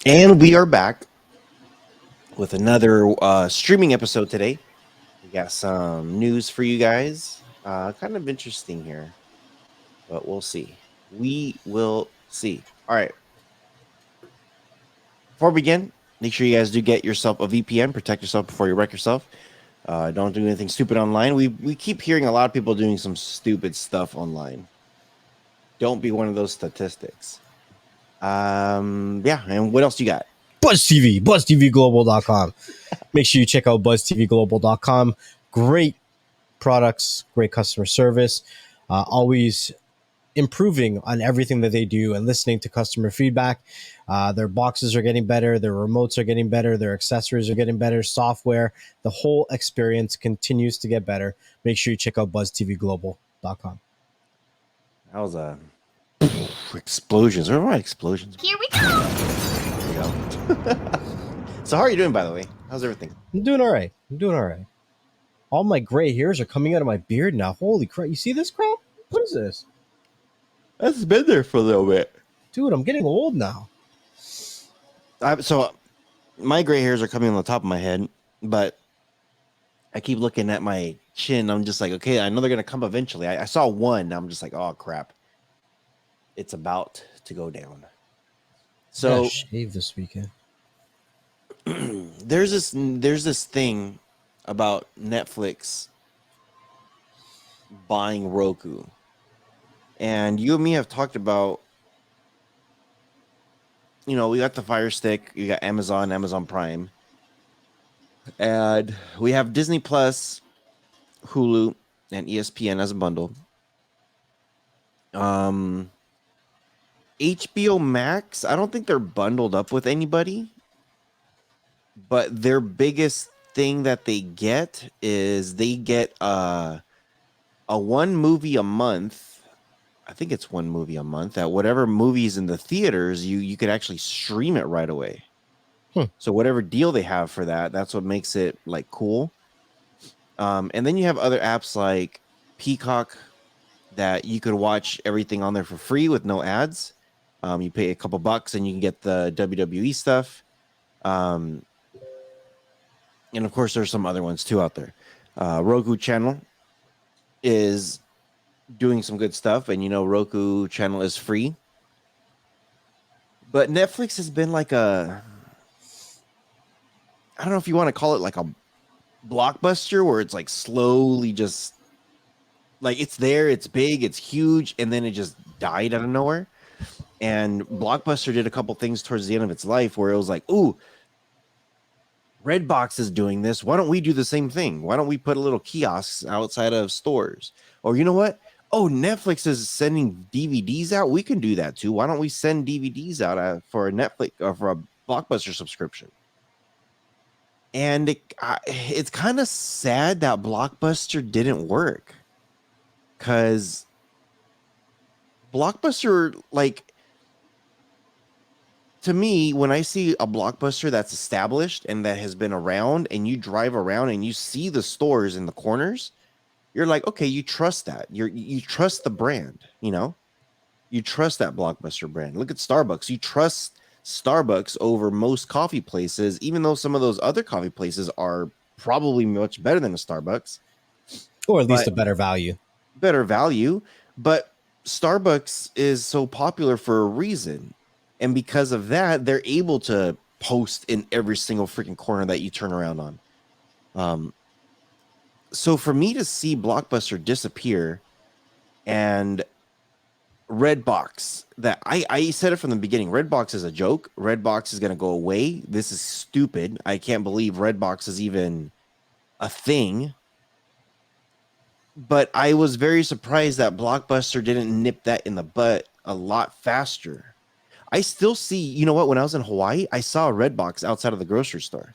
And we are back with another streaming episode today. We got some news for you guys. Kind of interesting here, but we'll see. We will see. All right. Before we begin, make sure you guys do get yourself a VPN. Protect yourself before you wreck yourself. Don't do anything stupid online. We keep hearing a lot of people doing some stupid stuff online. Don't be one of those statistics. Yeah. And what else you got? Buzz TV, buzztvglobal.com. Make sure you check out buzztvglobal.com. Great products, great customer service, always improving on everything that they do and listening to customer feedback. Their boxes are getting better, their remotes are getting better, their accessories are getting better, software, the whole experience continues to get better. Make sure you check out buzztvglobal.com. That was a explosions. Where are my explosions? Here we go. There we go. So how are you doing, by the way? How's everything? I'm doing all right. All my gray hairs are coming out of my beard now. Holy crap. You see this crap? What is this? That's been there for a little bit. Dude, I'm getting old now. So my gray hairs are coming on the top of my head, but I keep looking at my chin. I'm just like, okay, I know they're going to come eventually. I saw one. I'm just like, oh, crap. It's about to go down. So shave this weekend. there's this thing about Netflix buying Roku. And you and me have talked about, we got the Fire Stick, you got Amazon Prime, and we have Disney Plus, Hulu, and ESPN as a bundle. HBO Max, I don't think they're bundled up with anybody, but their biggest thing that they get is they get a one movie a month. I think it's one movie a month at whatever movies in the theaters, you could actually stream it right away. So whatever deal they have for that, that's what makes it like cool. And then you have other apps like Peacock that you could watch everything on there for free with no ads. You pay a couple bucks and you can get the WWE stuff. And of course, there's some other ones too out there. Roku channel is doing some good stuff, and Roku channel is free. But Netflix has been like I don't know if you want to call it like a blockbuster, where it's like slowly just like it's there, it's big, it's huge, and then it just died out of nowhere. And Blockbuster did a couple things towards the end of its life where it was like, ooh, Redbox is doing this. Why don't we do the same thing? Why don't we put a little kiosks outside of stores? Or you know what? Oh, Netflix is sending DVDs out. We can do that too. Why don't we send DVDs out for a Netflix or for a Blockbuster subscription? And it's kind of sad that Blockbuster didn't work, because Blockbuster, like, to me, when I see a Blockbuster that's established and that has been around, and you drive around and you see the stores in the corners, you're like, okay, you trust that. You trust the brand, you trust that Blockbuster brand. Look at Starbucks. You trust Starbucks over most coffee places, even though some of those other coffee places are probably much better than a Starbucks, or at least a better value. But Starbucks is so popular for a reason. And because of that, they're able to post in every single freaking corner that you turn around on. So for me to see Blockbuster disappear and Redbox, that I said it from the beginning, Redbox is a joke. Redbox is going to go away. This is stupid. I can't believe Redbox is even a thing. But I was very surprised that Blockbuster didn't nip that in the butt a lot faster. I still see, you know what? When I was in Hawaii, I saw a Redbox outside of the grocery store.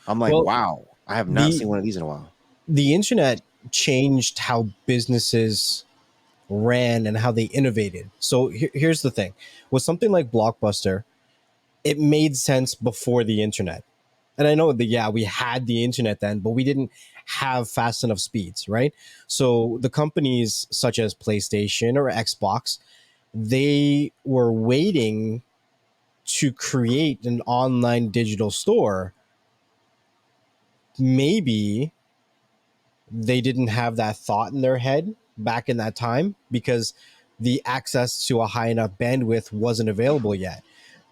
I'm like, wow, I have not seen one of these in a while. The internet changed how businesses ran and how they innovated. So here's the thing. With something like Blockbuster, it made sense before the internet. And I know that, we had the internet then, but we didn't have fast enough speeds, right? So the companies such as PlayStation or Xbox, they were waiting to create an online digital store, maybe they didn't have that thought in their head back in that time because the access to a high enough bandwidth wasn't available yet.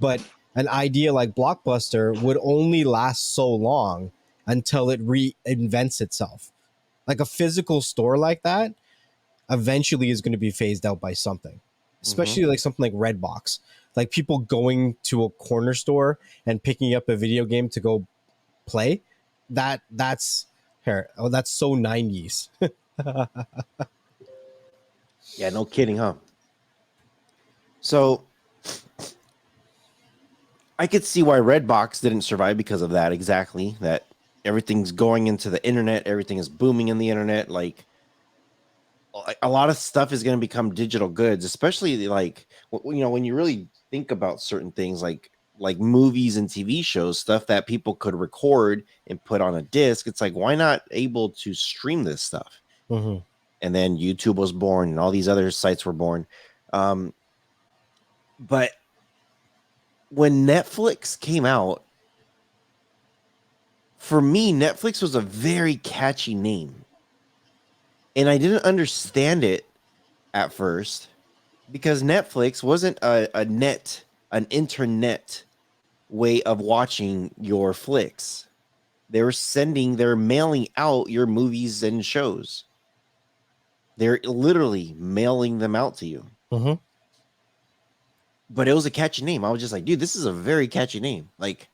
But an idea like Blockbuster would only last so long until it reinvents itself. Like a physical store like that eventually is going to be phased out by something, Mm-hmm. especially like something like Redbox. Like people going to a corner store and picking up a video game to go play. That's here. Oh, that's so 90s. Yeah, no kidding, huh? So I could see why Redbox didn't survive because of that exactly. That everything's going into the internet, everything is booming in the internet. Like a lot of stuff is going to become digital goods, especially like when you really think about certain things like movies and TV shows, stuff that people could record and put on a disc. It's like why not able to stream this stuff? Mm-hmm. And then YouTube was born, and all these other sites were born. Um, but when Netflix came out, for me, Netflix was a very catchy name, and I didn't understand it at first because Netflix wasn't an internet way of watching your flicks. They're mailing out your movies and shows. They're literally mailing them out to you. Mm-hmm. But it was a catchy name. I was just like, dude, this is a very catchy name. Like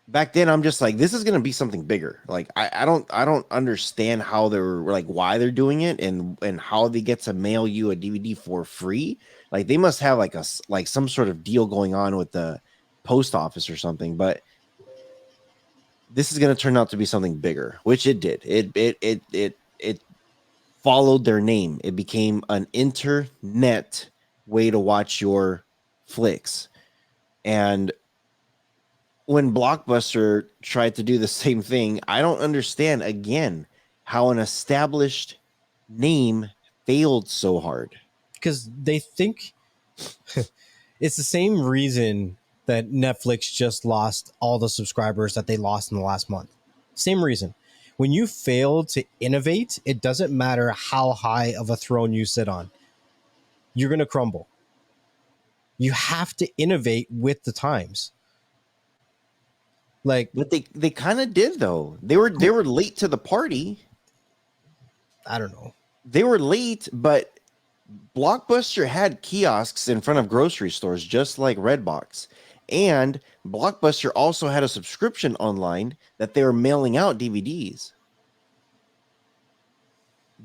back then, I'm just like, this is gonna be something bigger. Like I don't understand how they're like why they're doing it and how they get to mail you a DVD for free. Like they must have like some sort of deal going on with the post office or something. But this is gonna turn out to be something bigger, which it did. It followed their name. It became an internet way to watch your flicks. And when Blockbuster tried to do the same thing, I don't understand again how an established name failed so hard. Because they think it's the same reason that Netflix just lost all the subscribers that they lost in the last month. Same reason. When you fail to innovate, it doesn't matter how high of a throne you sit on, you're going to crumble. You have to innovate with the times. Like, But they kind of did though. They were late to the party. I don't know. They were late, but Blockbuster had kiosks in front of grocery stores just like Redbox. And Blockbuster also had a subscription online that they were mailing out DVDs.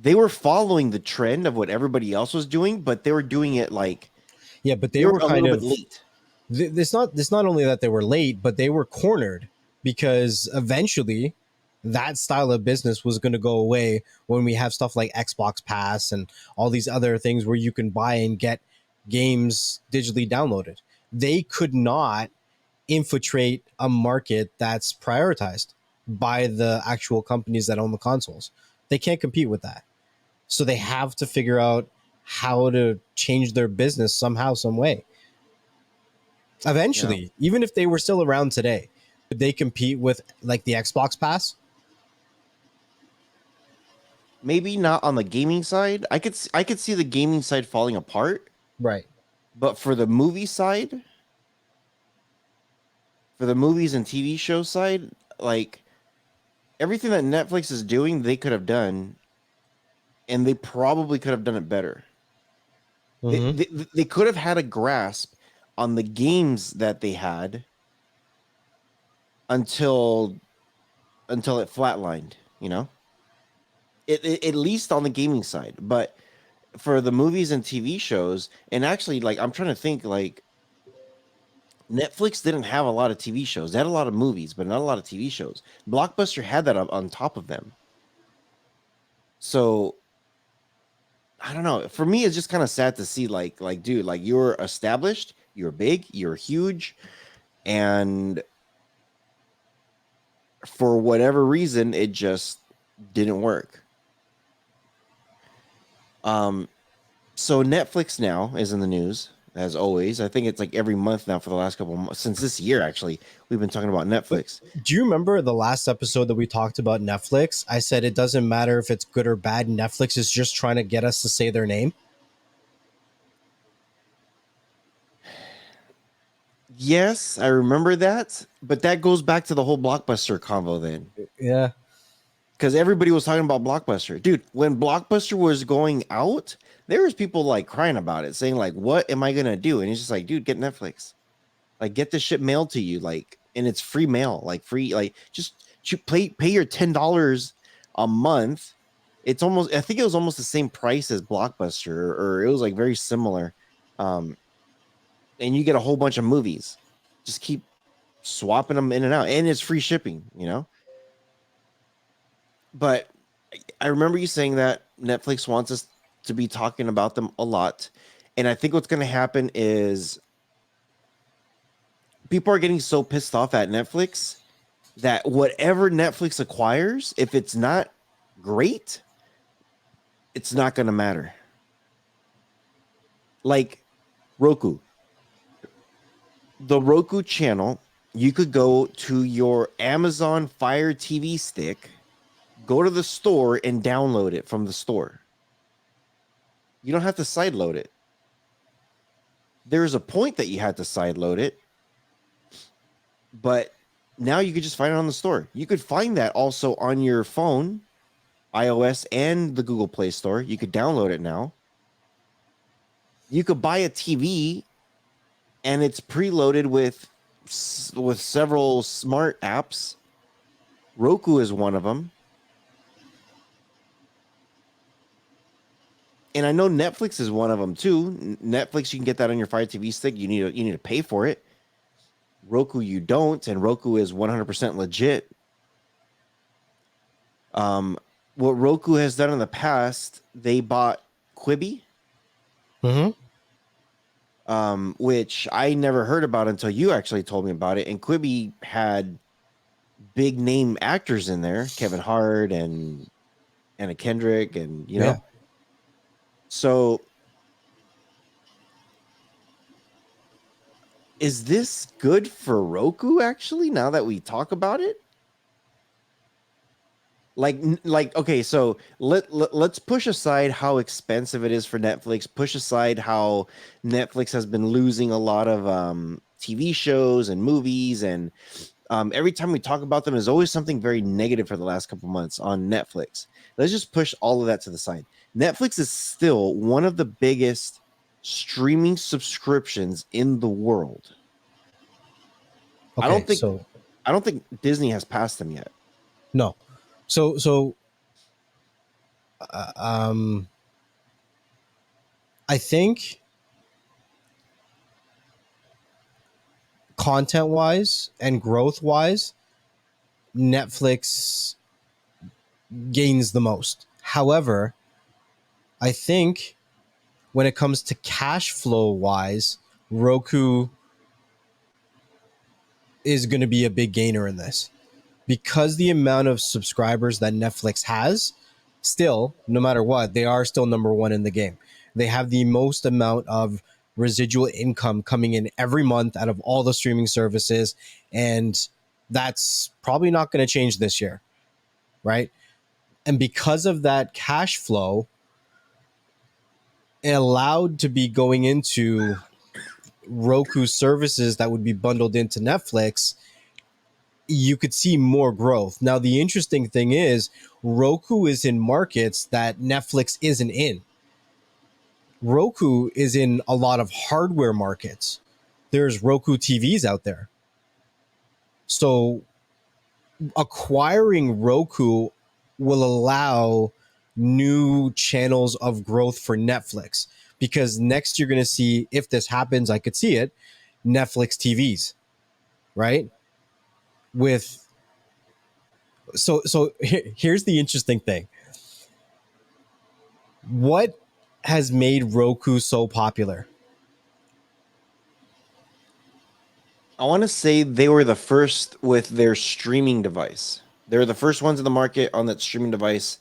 They were following the trend of what everybody else was doing, but they were doing it like Yeah, but they they were were a kind little bit of late. it's not only that they were late, but they were cornered because eventually that style of business was going to go away when we have stuff like Xbox Pass and all these other things where you can buy and get games digitally downloaded. They could not infiltrate a market that's prioritized by the actual companies that own the consoles. They can't compete with that. So they have to figure out how to change their business somehow, some way. Yeah. Eventually, even if they were still around today, would they compete with like the Xbox Pass? Maybe not on the gaming side. I could see the gaming side falling apart, Right. but for the movie side, for the movies and TV show side, like everything that Netflix is doing, they could have done, and they probably could have done it better. They, Mm-hmm. they they could have had a grasp on the games that they had until it flatlined, at least on the gaming side. But for the movies and TV shows, and actually, like I'm trying to think, like Netflix didn't have a lot of TV shows. They had a lot of movies, but not a lot of TV shows. Blockbuster had that on top of them. So I don't know. For me, it's just kind of sad to see, like, dude, like you're established, you're big, you're huge, and for whatever reason, it just didn't work. Um, so Netflix now is in the news, as always. I think it's like every month now for the last couple of months, since this year, actually, we've been talking about But Netflix. do you remember the last episode that we talked about Netflix? I said it doesn't matter if it's good or bad. Netflix is just trying to get us to say their name. Yes, I remember that, but that goes back to the whole Blockbuster convo then. Yeah. Because everybody was talking about Blockbuster. Dude, when Blockbuster was going out, there was people like crying about it, saying, like, what am I gonna do? And he's just like, dude, get Netflix. Like, get this shit mailed to you, like, and it's free mail, like free, like just pay your $10 a month. It's almost, I think it was almost the same price as Blockbuster, or it was like very similar. Um, and you get a whole bunch of movies. Just keep swapping them in and out, and it's free shipping, you know. But I remember you saying that Netflix wants us to be talking about them a lot, and I think what's going to happen is people are getting so pissed off at Netflix that whatever Netflix acquires, if it's not great, it's not going to matter. Like Roku, the Roku channel, you could go to your Amazon Fire TV stick, go to the store and download it from the store. You don't have to sideload it. There's a point that you had to sideload it, but now you could just find it on the store. You could find that also on your phone, iOS and the Google Play Store. You could download it now. You could buy a TV and it's preloaded with several smart apps. Roku is one of them. And I know Netflix is one of them too. Netflix, you can get that on your Fire TV stick. You need to pay for it. Roku, you don't, and Roku is 100% legit. What Roku has done in the past, they bought Quibi, Mm-hmm. which I never heard about until you actually told me about it. And Quibi had big name actors in there, Kevin Hart and Anna Kendrick, and you Yeah. know. So is this good for Roku actually now that we talk about it? Like okay, so let's push aside how expensive it is for Netflix, push aside how Netflix has been losing a lot of TV shows and movies, and every time we talk about them, there's always something very negative for the last couple months on Netflix. Let's just push all of that to the side. Netflix is still one of the biggest streaming subscriptions in the world. I Okay. don't think So I don't think Disney has passed them yet. no. So uh, um, I think content wise and growth wise, Netflix gains the most. However, I think when it comes to cash flow wise, Roku is going to be a big gainer in this because the amount of subscribers that Netflix has, still, no matter what, they are still number one in the game. They have the most amount of residual income coming in every month out of all the streaming services. And that's probably not going to change this year, right? And because of that cash flow, it allowed to be going into Roku services that would be bundled into Netflix, you could see more growth. Now, the interesting thing is Roku is in markets that Netflix isn't in. Roku is in a lot of hardware markets. There's Roku TVs out there. So acquiring Roku will allow new channels of growth for Netflix because next you're going to see, if this happens, I could see it, Netflix TVs, right? With so here's the interesting thing. What has made Roku so popular? I want to say they were the first with their streaming device. They were the first ones in the market on that streaming device,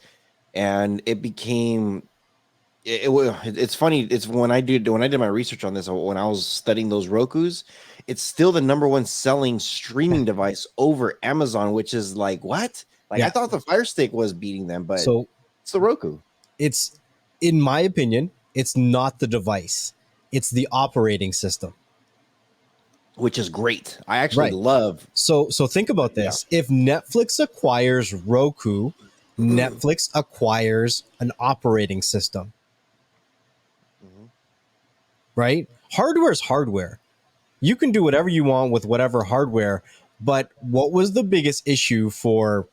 and it's funny. It's when I did my research on this, when I was studying those Rokus, it's still the number one selling streaming device over Amazon, which is like what? Like I Yeah. thought the Fire Stick was beating them, but So it's the Roku, it's, in my opinion, it's not the device, it's the operating system. which is great. I actually Right. love. So think about Yeah. this. If Netflix acquires Roku, Netflix acquires an operating system, Mhm. right? Hardware is hardware. You can do whatever you want with whatever hardware, but what was the biggest issue for,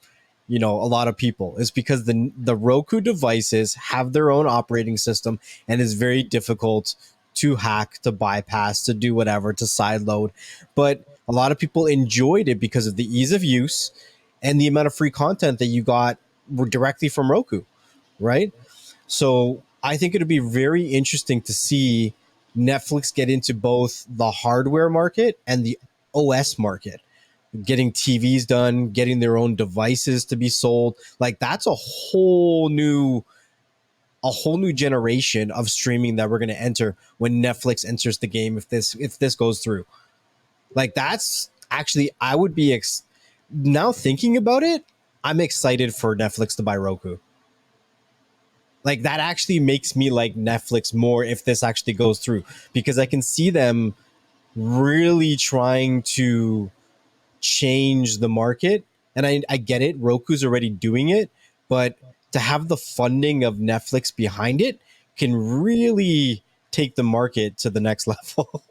a lot of people is because the Roku devices have their own operating system and is very difficult to hack, to bypass, to do whatever, to sideload. But a lot of people enjoyed it because of the ease of use and the amount of free content that you got directly from Roku, right? So I think it'd be very interesting to see Netflix get into both the hardware market and the OS market, getting TVs done, getting their own devices to be sold. Like that's a whole new generation of streaming that we're going to enter when Netflix enters the game, if this goes through. Like that's actually, I would be now thinking about it, I'm excited for Netflix to buy Roku. Like that actually makes me like Netflix more if this actually goes through, because I can see them really trying to change the market. And I get it, Roku's already doing it, but to have the funding of Netflix behind it can really take the market to the next level.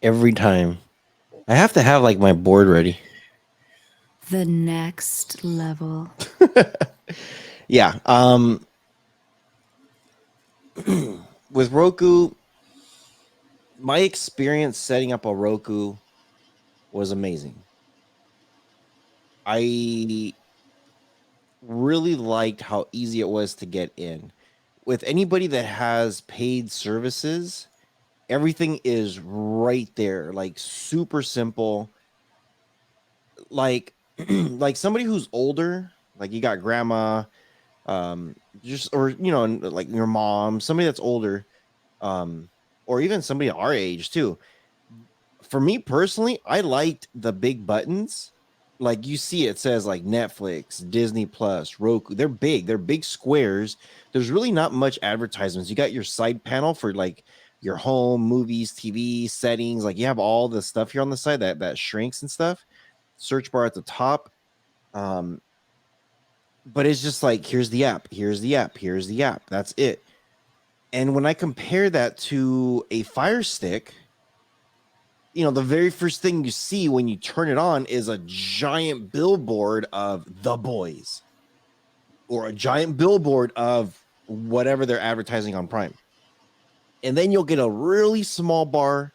Every time I have to have like my board ready. The next level. Yeah. With Roku, my experience setting up a Roku was amazing. I really liked how easy it was to get in. With anybody that has paid services, everything is right there, like super simple. Like like somebody who's older, like you got grandma, just or like your mom, somebody that's older, um, or even somebody our age too. For me personally, I liked the big buttons. Like you see, it says like Netflix, Disney Plus, Roku. They're big squares. There's really not much advertisements. You got your side panel for like your home, movies, TV settings. Like you have all the stuff here on the side that shrinks and stuff. Search bar at the top. Um, but it's just like here's the app, here's the app, here's the app. That's it. And when I compare that to a Fire Stick, the very first thing you see when you turn it on is a giant billboard of The Boys or a giant billboard of whatever they're advertising on Prime. And then you'll get a really small bar,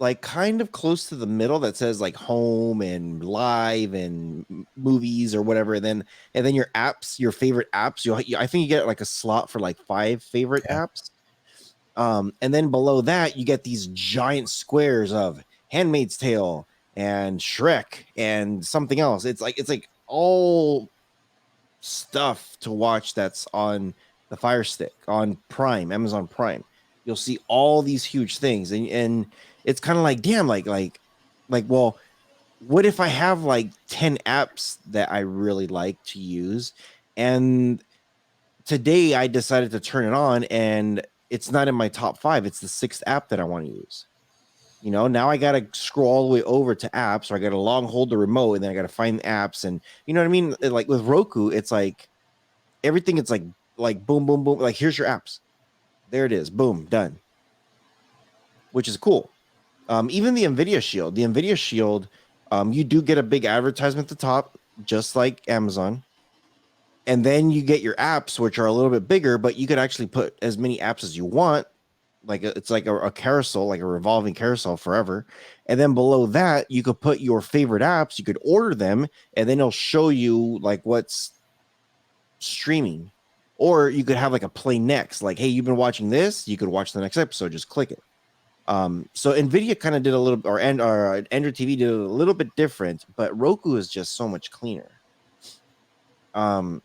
like kind of close to the middle, that says like home and live and movies or whatever. And then your apps, your favorite apps, I think you get like a slot for like 5 favorite Yeah. apps. And then below that, you get these giant squares of Handmaid's Tale and Shrek and something else. It's like all stuff to watch that's on the Fire Stick on Prime, Amazon Prime. You'll see all these huge things, and it's kind of like, damn, well, what if I have like 10 apps that I really like to use, and today I decided to turn it on and it's not in my top 5. It's the 6th app that I want to use. Now I got to scroll all the way over to apps, or I got to long hold the remote and then I got to find apps. And you know what I mean? Like with Roku, it's like everything. It's like boom, boom, boom. Like here's your apps. There it is. Boom, done. Which is cool. Even the NVIDIA Shield, you do get a big advertisement at the top, just like Amazon. And then you get your apps, which are a little bit bigger, but you could actually put as many apps as you want. It's like a carousel, like a revolving carousel forever. And then below that, you could put your favorite apps. You could order them, and then it'll show you like what's streaming. Or you could have like a play next, like, hey, you've been watching this, you could watch the next episode. Just click it. So Nvidia kind of did a little, or Android TV did a little bit different, but Roku is just so much cleaner. Um,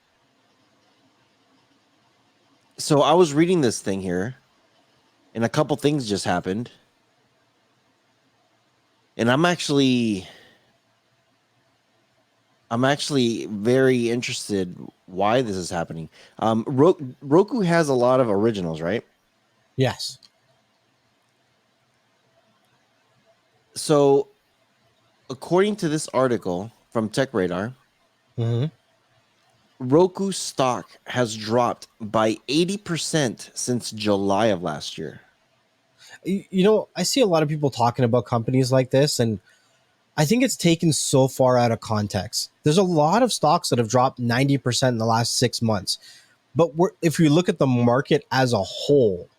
So I was reading this thing here, and a couple things just happened. And I'm actually very interested why this is happening. Roku has a lot of originals, right? Yes. So according to this article from Tech Radar, Mm-hmm. Roku stock has dropped by 80% since July of last year. You know, I see a lot of people talking about companies like this, and I think it's taken so far out of context. There's a lot of stocks that have dropped 90% in the last 6 months. But if you look at the market as a whole,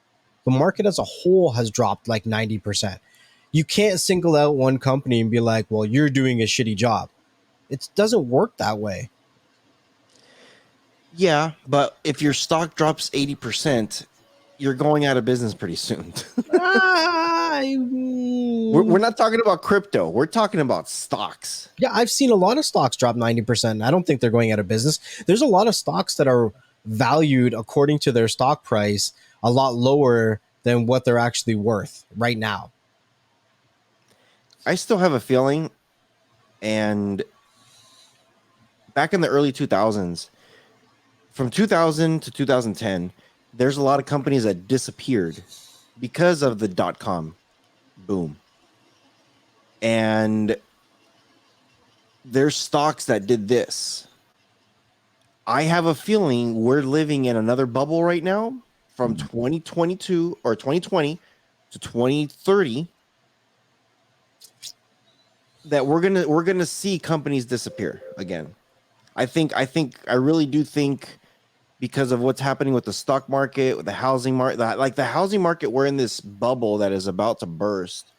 the market as a whole has dropped like 90%. You can't single out one company and be like, well, you're doing a shitty job. It doesn't work that way. Yeah, but if your stock drops 80%, you're going out of business pretty soon. We're not talking about crypto. We're talking about stocks. Yeah, I've seen a lot of stocks drop 90%. I don't think they're going out of business. There's a lot of stocks that are valued according to their stock price a lot lower than what they're actually worth right now. I still have a feeling, and back in the early 2000s, from 2000 to 2010, there's a lot of companies that disappeared because of the .com boom. And there's stocks that did this. I have a feeling we're living in another bubble right now from 2022 or 2020 to 2030 that we're gonna see companies disappear again. I really do think because of what's happening with the stock market, with the housing market, like the housing market, we're in this bubble that is about to burst.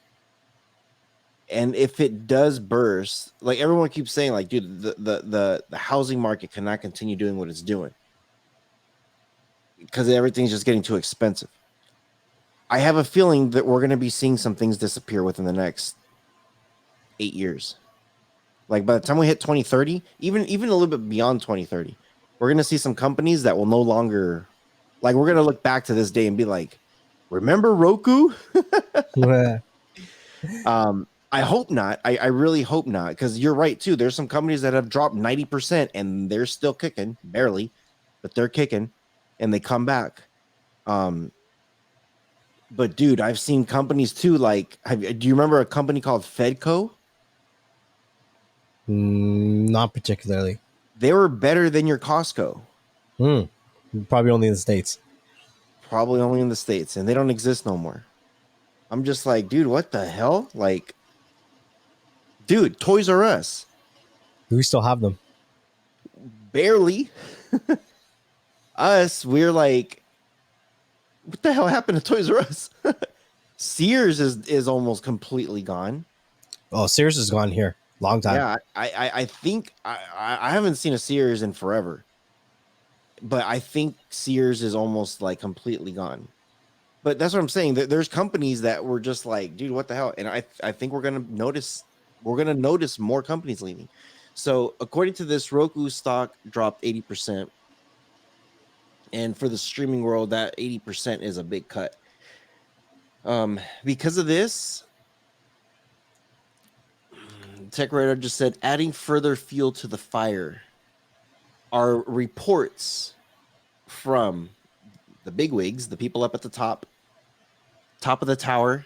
And if it does burst, like everyone keeps saying, like, dude, the housing market cannot continue doing what it's doing because everything's just getting too expensive. I have a feeling that we're going to be seeing some things disappear within the next 8 years. Like by the time we hit 2030, even a little bit beyond 2030, we're going to see some companies that will no longer, like, we're going to look back to this day and be like, remember Roku? I hope not. I really hope not, because you're right too. There's some companies that have dropped 90% and they're still kicking, barely, but they're kicking and they come back. But dude, I've seen companies too. Like, do you remember a company called Fedco? Not particularly. They were better than your Costco, Hmm. Probably only in the States. probably only in the States, and they don't exist no more. I'm just like, dude, what the hell? Like, dude, Toys R Us, Do we still have them? barely. Us, we're like, what the hell happened to Toys R Us? Sears is almost completely gone. Oh, Sears is gone here. Long time. Yeah, I think I haven't seen a Sears in forever, but I think Sears is almost like completely gone. But that's what I'm saying. There's companies that were just like, dude, what the hell? And I think we're gonna notice more companies leaving. So according to this, Roku stock dropped 80%, and for the streaming world, that 80% is a big cut. Because of this, Tech Radar just said, adding further fuel to the fire are reports from the bigwigs, the people up at the top of the tower,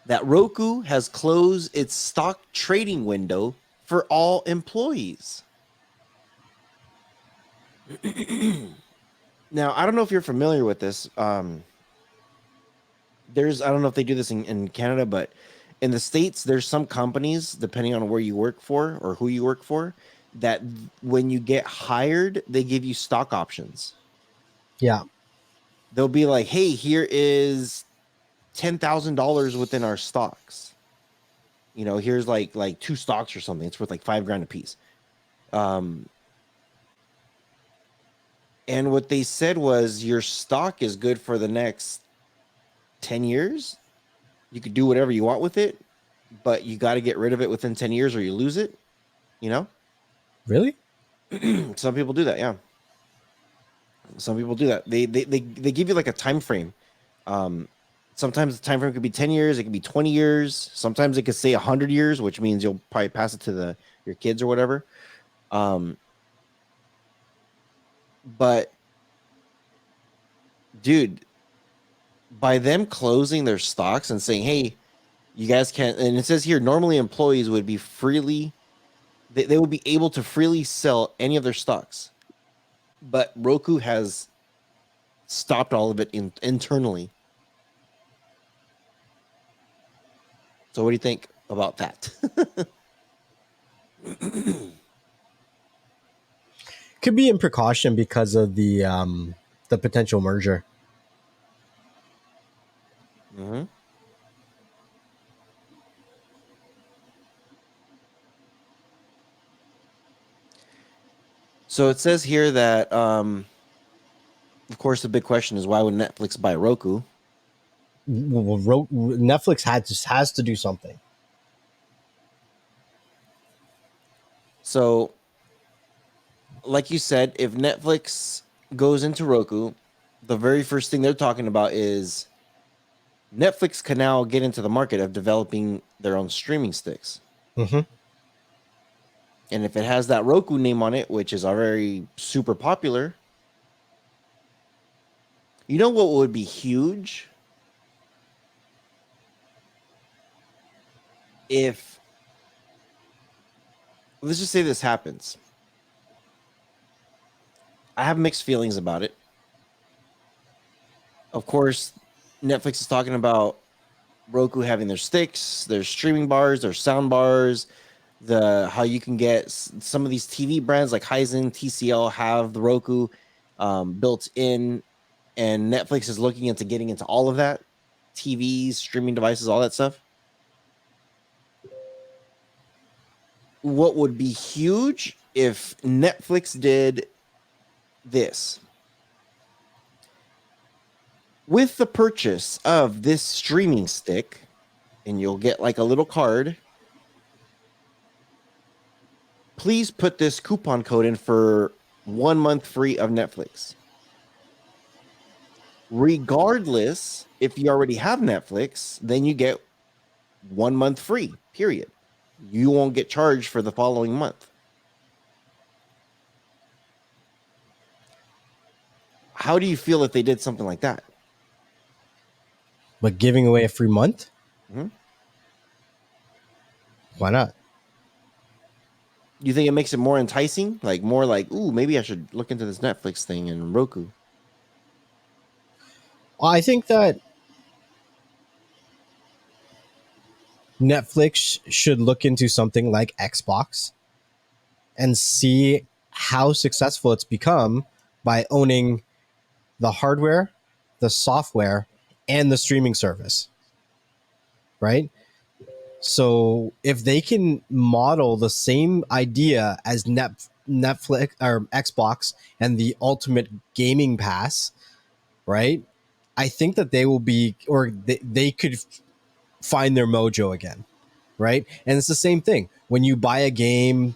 that Roku has closed its stock trading window for all employees. Now, I don't know if you're familiar with this. I don't know if they do this in Canada, but in the States, there's some companies, depending on where you work for or who you work for, that when you get hired, they give you stock options. Yeah. They'll be like, hey, here is $10,000 within our stocks. Here's like two stocks or something. It's worth like $5,000 a piece. And what they said was your stock is good for the next 10 years. You could do whatever you want with it, but you got to get rid of it within 10 years or you lose it. You know, Really? some people do that. Yeah. Some people do that. They give you like a time frame. Sometimes the time frame could be 10 years, it could be 20 years. Sometimes it could say 100 years, which means you'll probably pass it to your kids or whatever. But dude, by them closing their stocks and saying, "Hey, you guys can't," and it says here, normally employees would be freely, they would be able to freely sell any of their stocks, but Roku has stopped all of it internally. So, what do you think about that? Could be in precaution because of the potential merger. Mm-hmm. So it says here that, of course, the big question is, why would Netflix buy Roku? Netflix has to do something. So, like you said, if Netflix goes into Roku, the very first thing they're talking about is Netflix can now get into the market of developing their own streaming sticks. Mm-hmm. And if it has that Roku name on it, which is already super popular, you know what would be huge? If, let's just say this happens. I have mixed feelings about it. Of course, Netflix is talking about Roku having their sticks, their streaming bars, their sound bars, how you can get some of these TV brands like Hisense, TCL have the Roku built in, and Netflix is looking into getting into all of that, TVs, streaming devices, all that stuff. What would be huge if Netflix did this? With the purchase of this streaming stick, and you'll get like a little card, please put this coupon code in for 1 month free of Netflix. Regardless, if you already have Netflix, then you get 1 month free, period. You won't get charged for the following month. How do you feel if they did something like that? But giving away a free month? Mm-hmm. Why not? You think it makes it more enticing? Like more like, ooh, maybe I should look into this Netflix thing and Roku. I think that Netflix should look into something like Xbox and see how successful it's become by owning the hardware, the software, and the streaming service. Right? So if they can model the same idea as Netflix or Xbox and the ultimate gaming pass, right? I think that they will be, or they could find their mojo again, right? And it's the same thing when you buy a game,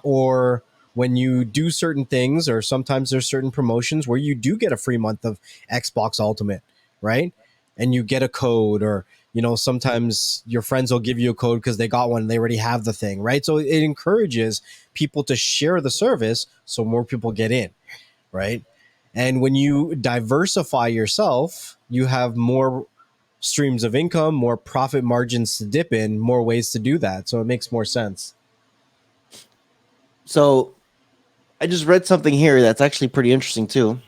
or when you do certain things, or sometimes there's certain promotions where you do get a free month of Xbox Ultimate, right? And you get a code, or sometimes your friends will give you a code because they got one and they already have the thing, right? So it encourages people to share the service so more people get in, right? And when you diversify yourself, you have more streams of income, more profit margins to dip in, more ways to do that. So it makes more sense. So I just read something here that's actually pretty interesting too.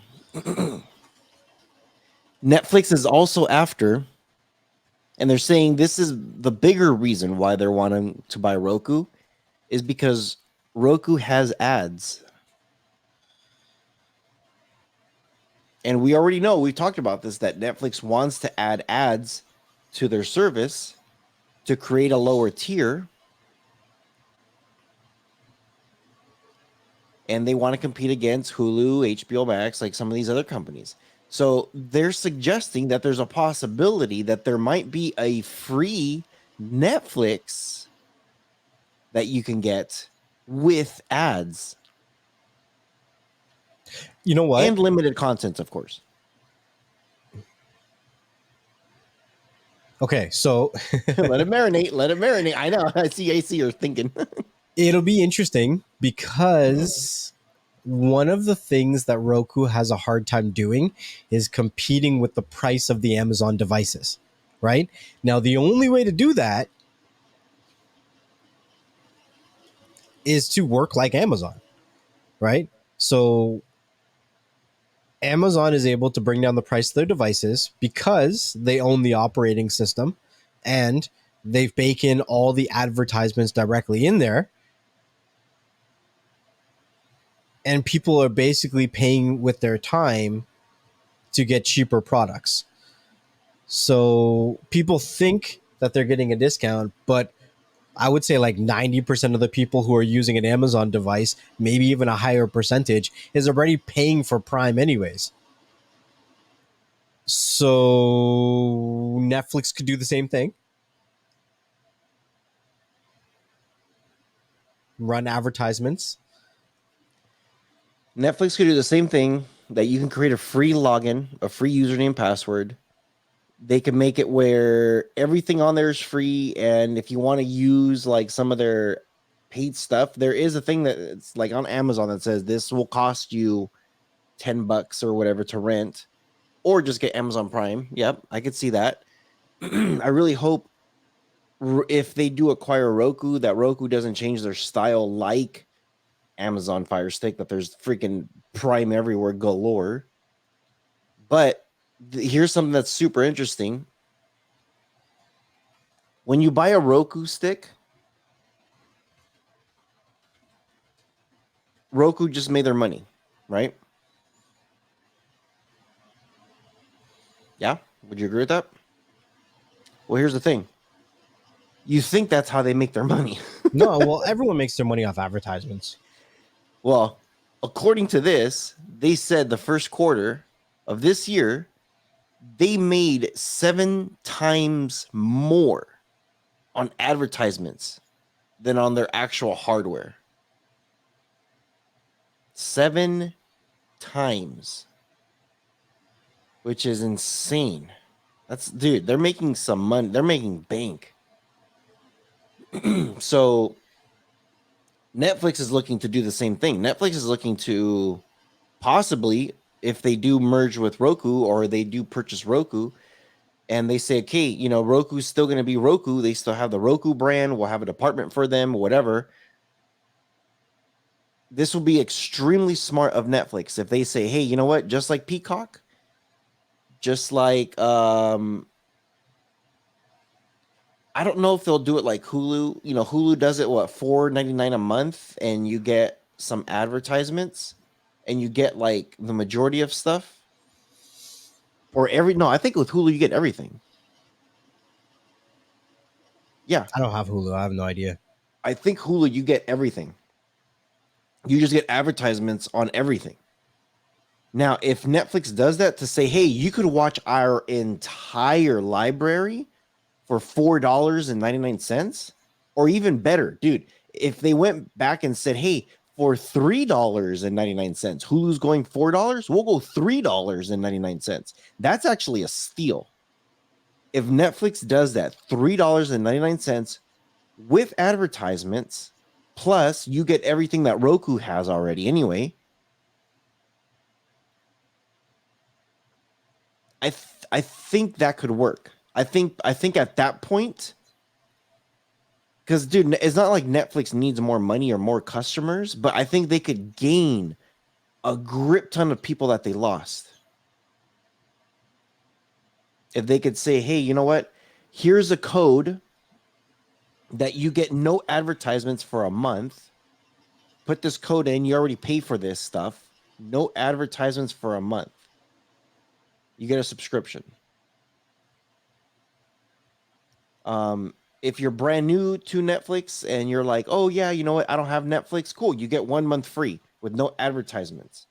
Netflix is also after, and they're saying this is the bigger reason why they're wanting to buy Roku, is because Roku has ads. And we already know, we've talked about this, that Netflix wants to add ads to their service to create a lower tier. And they want to compete against Hulu, HBO Max, like some of these other companies. So they're suggesting that there's a possibility that there might be a free Netflix that you can get with ads. You know what? And limited content, of course. Okay, so Let it marinate. Let it marinate. I know. I see you're thinking. it'll be interesting because one of the things that Roku has a hard time doing is competing with the price of the Amazon devices, right? Now, the only way to do that is to work like Amazon, right? So Amazon is able to bring down the price of their devices because they own the operating system and they've baked in all the advertisements directly in there. And people are basically paying with their time to get cheaper products. So people think that they're getting a discount, but I would say like 90% of the people who are using an Amazon device, maybe even a higher percentage, is already paying for Prime anyways. So Netflix could do the same thing. Run advertisements. Netflix could do the same thing, that you can create a free login, a free username password. They can make it where everything on there is free. And if you want to use like some of their paid stuff, there is a thing that it's like on Amazon that says this will cost you $10 or whatever to rent, or just get Amazon Prime. Yep, I could see that. I really hope if they do acquire Roku, that Roku doesn't change their style like Amazon Fire Stick, that there's freaking Prime everywhere galore. But here's something that's super interesting. When you buy a Roku stick, Roku just made their money, right? Yeah? Would you agree with that? Well, here's the thing. You think that's how they make their money. No, well, everyone makes their money off advertisements. Well, according to this, they said the first quarter of this year, they made 7 times more on advertisements than on their actual hardware. 7 times, which is insane. That's, dude, they're making some money. They're making bank. So Netflix is looking to do the same thing. Netflix is looking to possibly, if they do merge with Roku or they do purchase Roku, and they say, okay, you know, Roku's still going to be Roku. They still have the Roku brand. We'll have a department for them, whatever. This will be extremely smart of Netflix if they say, hey, you know what? Just like Peacock, just like I don't know if they'll do it like Hulu. You know, Hulu does it what, $4.99 a month, and you get some advertisements, and you get like the majority of stuff. Or no, I think with Hulu you get everything. Yeah, I don't have Hulu. I have no idea. I think Hulu you get everything. You just get advertisements on everything. Now, if Netflix does that to say, hey, you could watch our entire library for $4.99, or even better, dude, if they went back and said, hey, for $3.99, Hulu's going $4, we'll go $3.99. That's actually a steal. If Netflix does that, $3.99 with advertisements, plus you get everything that Roku has already anyway. I think that could work. I think at that point, because dude, it's not like Netflix needs more money or more customers, but I think they could gain a grip ton of people that they lost. If they could say, hey, you know what? Here's a code that you get no advertisements for a month. Put this code in, you already pay for this stuff. No advertisements for a month. You get a subscription. If you're brand new to Netflix and you're like, oh yeah, you know what? I don't have Netflix. Cool. You get 1 month free with no advertisements.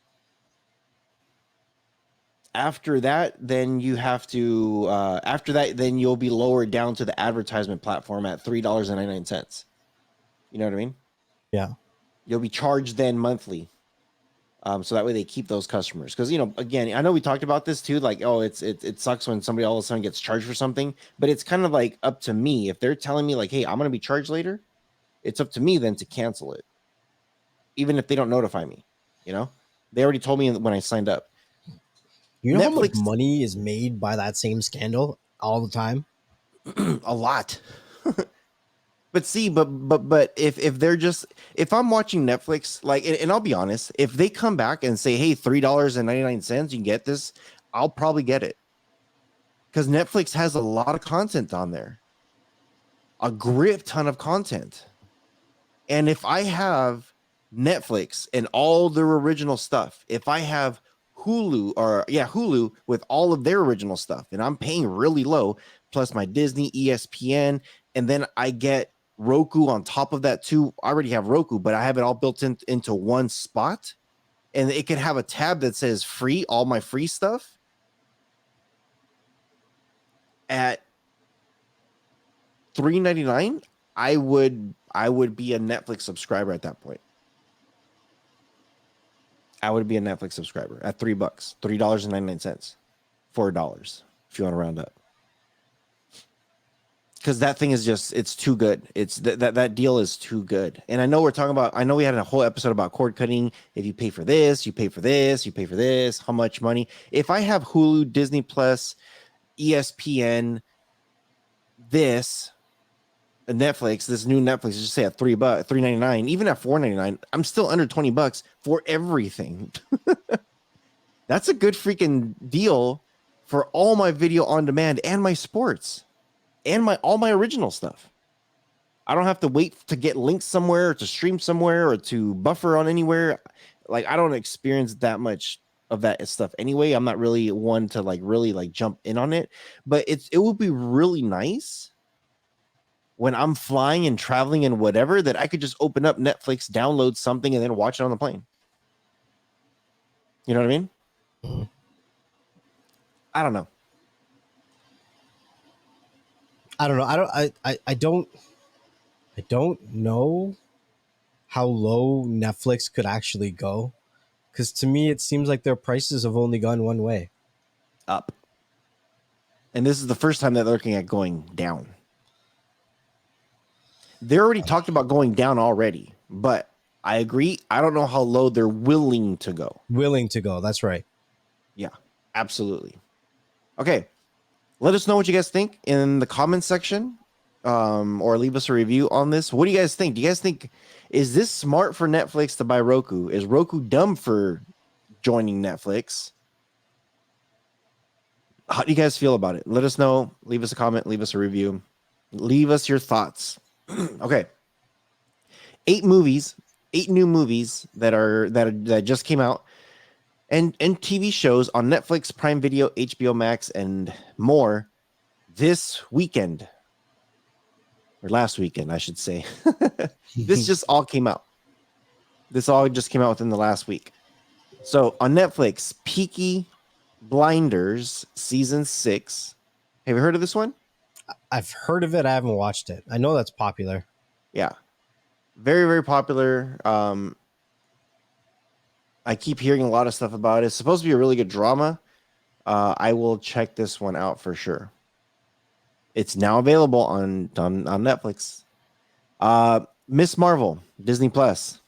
After that, then you have to, after that, then you'll be lowered down to the advertisement platform at $3.99. You know what I mean? Yeah. You'll be charged then monthly. So that way they keep those customers. Because, you know, again, I know we talked about this too. Like, oh, it sucks when somebody all of a sudden gets charged for something, but it's kind of like up to me. If they're telling me like, hey, I'm going to be charged later, it's up to me then to cancel it, even if they don't notify me. You know, they already told me when I signed up. You know how much Netflix, money is made by that same scandal all the time? a lot. But see, but if they're just, if I'm watching Netflix, like, and I'll be honest, if they come back and say, hey, $3.99, you can get this, I'll probably get it. Because Netflix has a lot of content on there, a grip ton of content. And if I have Netflix and all their original stuff, if I have Hulu with all of their original stuff, and I'm paying really low, plus my Disney, ESPN, and then I get Roku on top of that too. I already have Roku, but I have it all built into one spot, and it can have a tab that says free, all my free stuff at $3.99. I would be a Netflix subscriber at that point. I would be a Netflix subscriber at $3, $3.99, $4 if you want to round up. Because that thing is just, it's too good. It's that deal is too good. And I know we're talking about, I know we had a whole episode about cord cutting. If you pay for this, you pay for this, you pay for this, how much money? If I have Hulu, Disney Plus, ESPN, this, Netflix, this new Netflix, just say at $3.99, even at $4.99, I'm still under $20 for everything. That's a good freaking deal for all my video on demand and my sports and all my original stuff. I don't have to wait to get links somewhere or to stream somewhere or to buffer on anywhere. Like, I don't experience that much of that stuff anyway. I'm not really one to like really like jump in on it, but it would be really nice when I'm flying and traveling and whatever, that I could just open up Netflix, download something, and then watch it on the plane. You know what I mean? Mhm. I don't know. I don't know. I don't know how low Netflix could actually go. Because to me, it seems like their prices have only gone one way. Up. And this is the first time that they're looking at going down. They already talked about going down already, but I agree. I don't know how low they're willing to go. Willing to go. That's right. Yeah, absolutely. Okay. Let us know what you guys think in the comments section, or leave us a review on this. What do you guys think? Do you guys think, is this smart for Netflix to buy Roku? Is Roku dumb for joining Netflix? How do you guys feel about it? Let us know. Leave us a comment. Leave us a review. Leave us your thoughts. Okay. 8 new movies that just came out, and TV shows on Netflix, Prime Video, HBO Max, and more this weekend, or last weekend, I should say. This just all came out. This all just came out within the last week. So on Netflix, Peaky Blinders season 6. Have you heard of this one? I've heard of it. I haven't watched it. I know that's popular. Yeah. Very, very popular. I keep hearing a lot of stuff about it. It's supposed to be a really good drama. I will check this one out for sure. It's now available on Netflix. Miss Marvel, Disney Plus.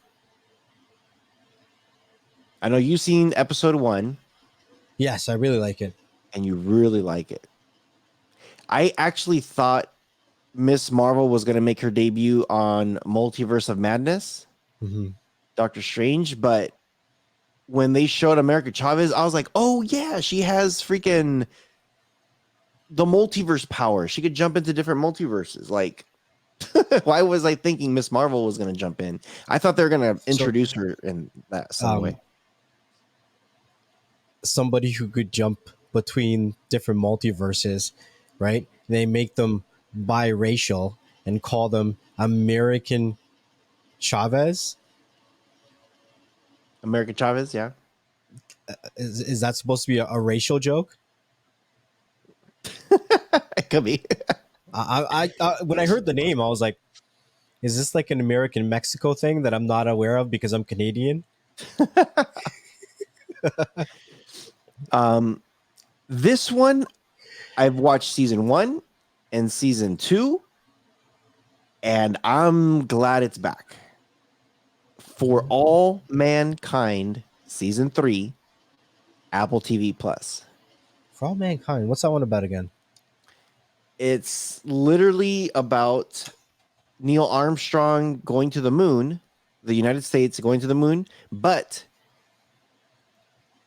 I know you've seen episode 1 Yes, I really like it. and you really like it. I actually thought Miss Marvel was going to make her debut on Multiverse of Madness, Mm-hmm. Doctor Strange, but when they showed America Chavez, I was like, oh yeah, she has freaking the multiverse power. She could jump into different multiverses. Like, why was I thinking Miss Marvel was going to jump in? I thought they were going to introduce her in that some way. Somebody who could jump between different multiverses, right? They make them biracial and call them American Chavez. America Chavez, yeah. Is that supposed to be a racial joke? It could be. I when I heard the name, I was like, is this like an American Mexico thing that I'm not aware of because I'm Canadian? This one, I've watched season 1 and season 2, and I'm glad it's back. For All Mankind, season 3, Apple TV Plus. For All Mankind. What's that one about again? It's literally about Neil Armstrong going to the moon, the United States going to the moon, but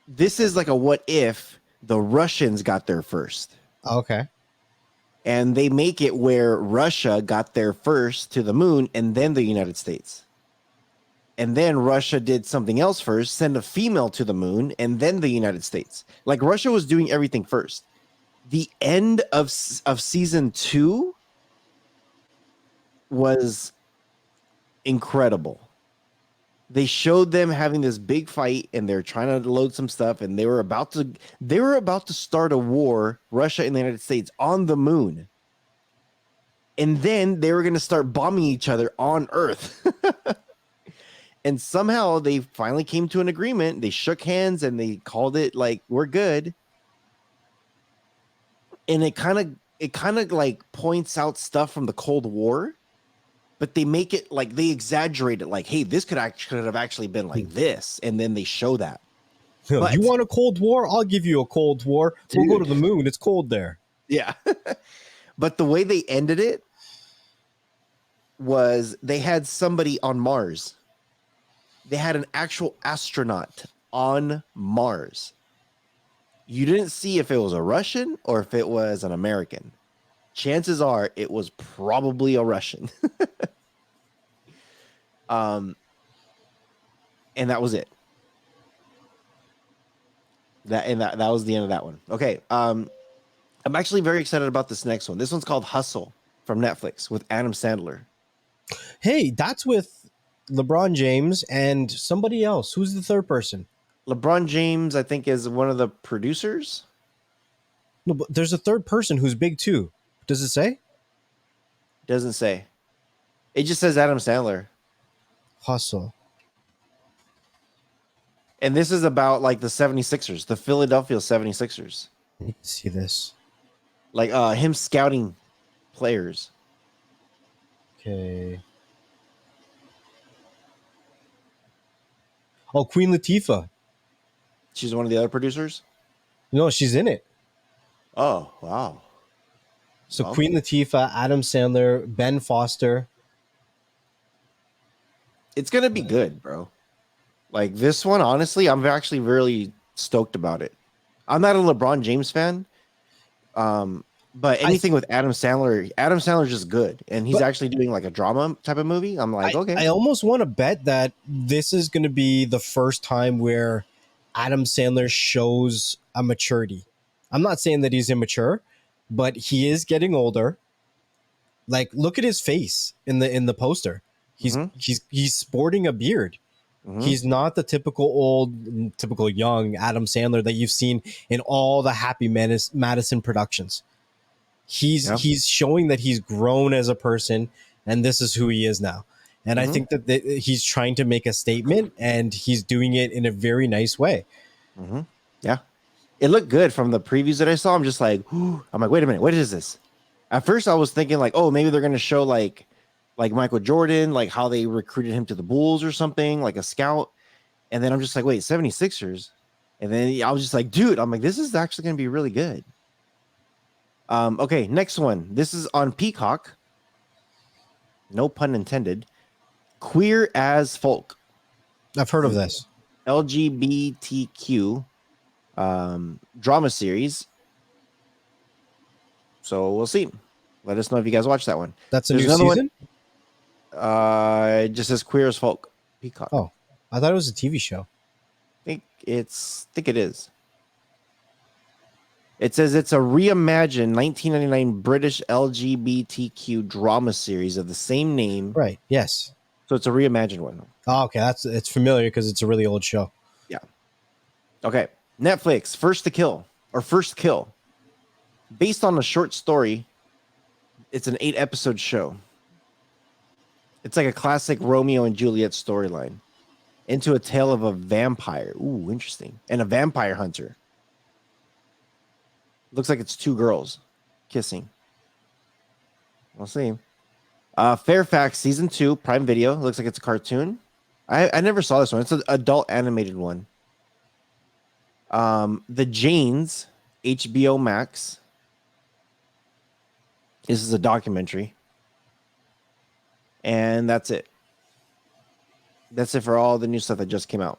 this is like a what if the Russians got there first. Okay. And they make it where Russia got there first to the moon and then the United States. And then Russia did something else first, send a female to the moon, and then the United States. Like Russia was doing everything first. The end of season 2 was incredible. They showed them having this big fight, and they're trying to load some stuff, and they were about to start a war, Russia and the United States, on the moon. And then they were going to start bombing each other on Earth. And somehow they finally came to an agreement. They shook hands and they called it like, we're good. And it kind of like points out stuff from the Cold War, but they make it like, they exaggerate it like, hey, this could have actually been like this. And then they show that. But, you want a Cold War? I'll give you a Cold War. Dude. We'll go to the moon. It's cold there. Yeah. But the way they ended it was they had somebody on Mars. They had an actual astronaut on Mars. You didn't see if it was a Russian or if it was an American. Chances are it was probably a Russian. And that was it. That was the end of that one. Okay. I'm actually very excited about this next one. This one's called Hustle from Netflix with Adam Sandler. Hey, that's with LeBron James and somebody else. Who's the third person? LeBron James, I think, is one of the producers. No, but there's a third person who's big too. Does it say? Doesn't say. It just says Adam Sandler. Hustle. And this is about like the 76ers, the Philadelphia 76ers. I need to see this. Like him scouting players. Okay. Oh, Queen Latifah. She's one of the other producers? No, she's in it. Oh, wow. So Well, Queen Latifah, Adam Sandler, Ben Foster. it's going to be good, bro. Like this one, honestly, I'm actually really stoked about it. I'm not a LeBron James fan. But anything with Adam Sandler's just good. And he's actually doing like a drama type of movie. I'm like, okay. I almost want to bet that this is going to be the first time where Adam Sandler shows a maturity. I'm not saying that he's immature, but he is getting older. Like, look at his face in the poster. He's sporting a beard. Mm-hmm. He's not the typical young Adam Sandler that you've seen in all the Happy Madison productions. He's showing that he's grown as a person, and this is who he is now. And I think that he's trying to make a statement, and he's doing it in a very nice way. Mm-hmm. Yeah, it looked good from the previews that I saw. I'm just like, I'm like, wait a minute, what is this? At first, I was thinking like, oh, maybe they're going to show like Michael Jordan, like how they recruited him to the Bulls or something, like a scout. And then I'm just like, wait, 76ers. And then I was just like, dude, I'm like, this is actually going to be really good. Okay, next one. This is on Peacock. No pun intended. Queer as Folk. I've heard of this. LGBTQ drama series. So we'll see. Let us know if you guys watch that one. That's a new season? It just says Queer as Folk. Peacock. Oh, I thought it was a TV show. I think it is. It says it's a reimagined 1999 British LGBTQ drama series of the same name. Right. Yes. So it's a reimagined one. Oh, okay. It's familiar because it's a really old show. Yeah. Okay. Netflix, First Kill. Based on a short story. It's an 8-episode show. It's like a classic Romeo and Juliet storyline. into a tale of a vampire. Ooh, interesting. And a vampire hunter. Looks like it's two girls kissing. We'll see. Fairfax season 2, Prime Video. Looks like it's a cartoon. I never saw this one. It's an adult animated one. The Janes, HBO Max. This is a documentary. And that's it. That's it for all the new stuff that just came out.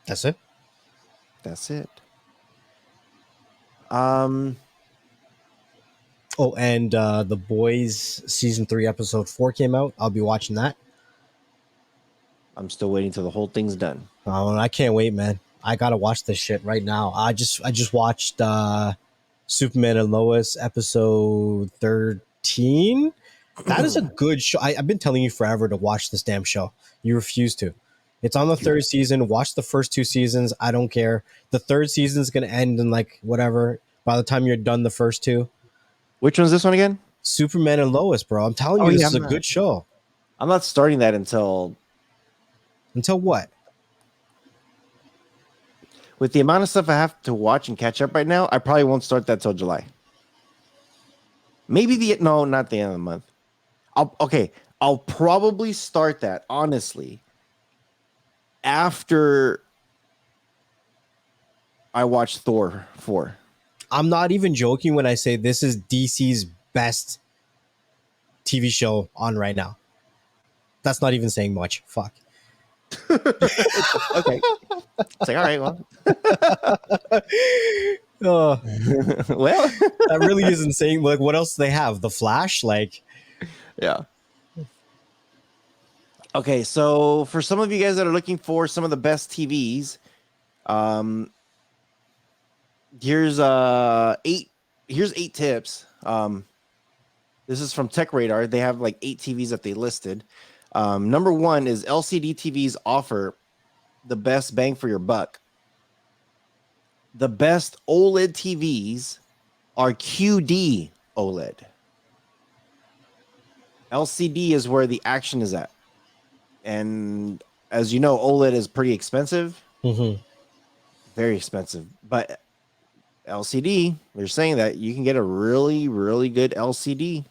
That's it. That's it. Oh, and The Boys season 3 episode 4 came out. I'll be watching that. I'm still waiting till the whole thing's done. Oh, I can't wait, man. I gotta watch this shit right now. I just watched Superman and Lois episode 13. That is a good show. I've been telling you forever to watch this damn show. You refuse to. It's on the third season. Watch the first 2 seasons. I don't care. The third season is gonna end in like whatever. By the time you're done the first 2. Which one's this one again? Superman and Lois, bro. I'm telling you, this is a good show. I'm not starting that until what? With the amount of stuff I have to watch and catch up right now, I probably won't start that till July. Maybe not the end of the month. I'll probably start that, honestly, after I watch Thor 4. I'm not even joking when I say this is DC's best TV show on right now. That's not even saying much. Fuck. Okay. It's like, all right, well. Well, that really Well. isn't saying, like, what else do they have? The Flash? Like, Yeah. Okay, so for some of you guys that are looking for some of the best TVs, here's 8 tips. This is from Tech Radar. They have like 8 TVs that they listed. Number 1 is LCD TVs offer the best bang for your buck. The best OLED TVs are QD OLED. LCD is where the action is at. And as you know, OLED is pretty expensive. mm-hmm. Very expensive. But LCD, they're saying that you can get a really, really good LCD.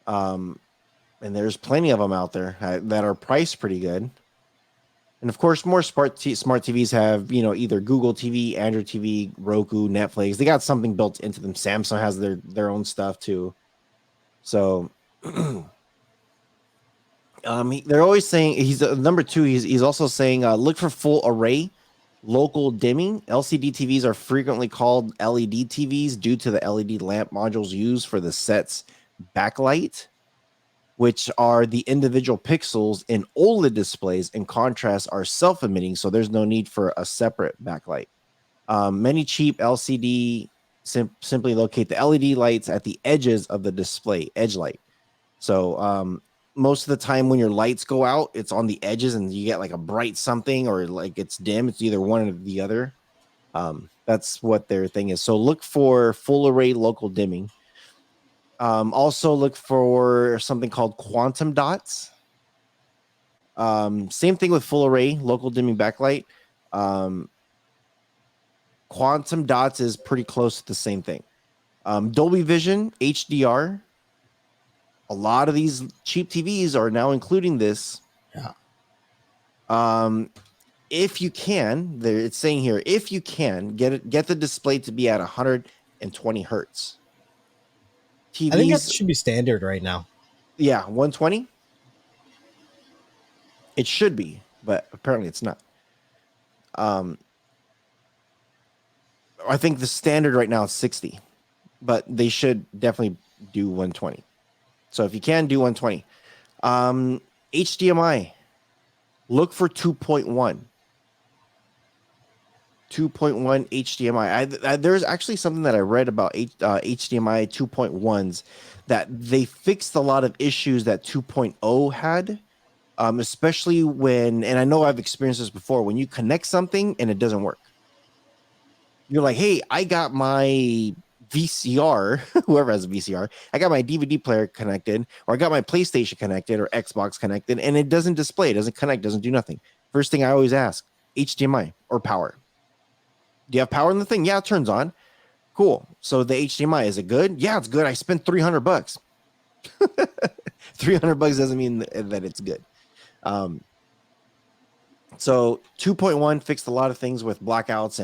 And there's plenty of them out there that are priced pretty good. And of course, more smart TVs have, either Google TV, Android TV, Roku, Netflix. They got something built into them. Samsung has their own stuff too. So they're always saying he's number 2. He's also saying look for full array local dimming. LCD TVs are frequently called LED TVs due to the LED lamp modules used for the set's backlight, which are the individual pixels in OLED displays. In contrast, are self-emitting, so there's no need for a separate backlight. Many cheap LCD simply locate the LED lights at the edges of the display, edge light. So most of the time when your lights go out, it's on the edges and you get like a bright something or like it's dim. It's either one or the other. That's what their thing is. So look for full array local dimming. Also look for something called quantum dots. Same thing with full array local dimming backlight. Quantum dots is pretty close to the same thing. Dolby Vision, HDR. A lot of these cheap TVs are now including this. Yeah. If you can, it's saying here, if you can get the display to be at 120 hertz. TVs, I think that should be standard right now. Yeah, 120. It should be, but apparently it's not. I think the standard right now is 60, but they should definitely do 120. So if you can do 120, HDMI, look for 2.1. 2.1 HDMI. There's actually something that I read about HDMI 2.1s that they fixed a lot of issues that 2.0 had, especially when, and I know I've experienced this before, when you connect something and it doesn't work. You're like, hey, I got my VCR, whoever has a VCR, I got my DVD player connected, or I got my PlayStation connected or Xbox connected, and it doesn't display, it doesn't connect, doesn't do nothing. First thing I always ask, HDMI or power. Do you have power in the thing? Yeah, it turns on. Cool. So the HDMI, is it good? Yeah, it's good. I spent $300. $300 doesn't mean that it's good. So 2.1 fixed a lot of things with blackouts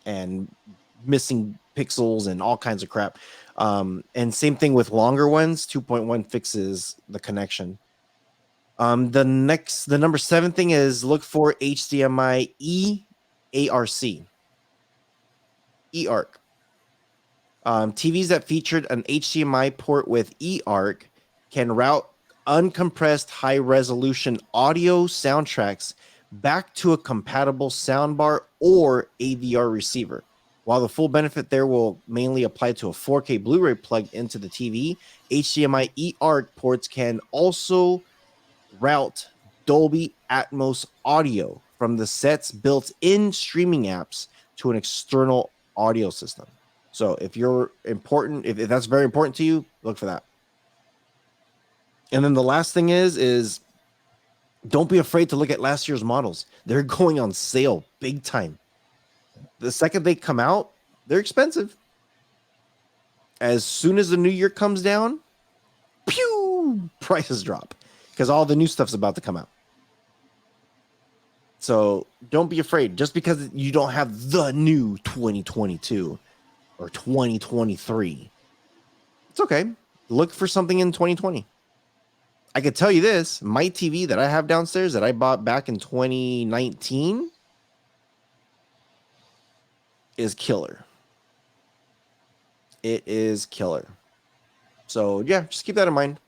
and missing pixels and all kinds of crap. And same thing with longer ones. 2.1 fixes the connection. The number 7 thing is look for HDMI EARC. eARC. TVs that featured an HDMI port with eARC can route uncompressed high-resolution audio soundtracks back to a compatible soundbar or AVR receiver. While the full benefit there will mainly apply to a 4K Blu-ray plugged into the TV, HDMI eARC ports can also route Dolby Atmos audio from the set's built-in streaming apps to an external audio system. So if if that's very important to you, look for that. And then the last thing is don't be afraid to look at last year's models. They're going on sale big time. The second they come out, they're expensive. As soon as the new year comes down, pew, prices drop because all the new stuff's about to come out. So don't be afraid. Just because you don't have the new 2022 or 2023, it's okay. Look for something in 2020. I could tell you this, my TV that I have downstairs that I bought back in 2019 is killer. It is killer. So yeah, just keep that in mind.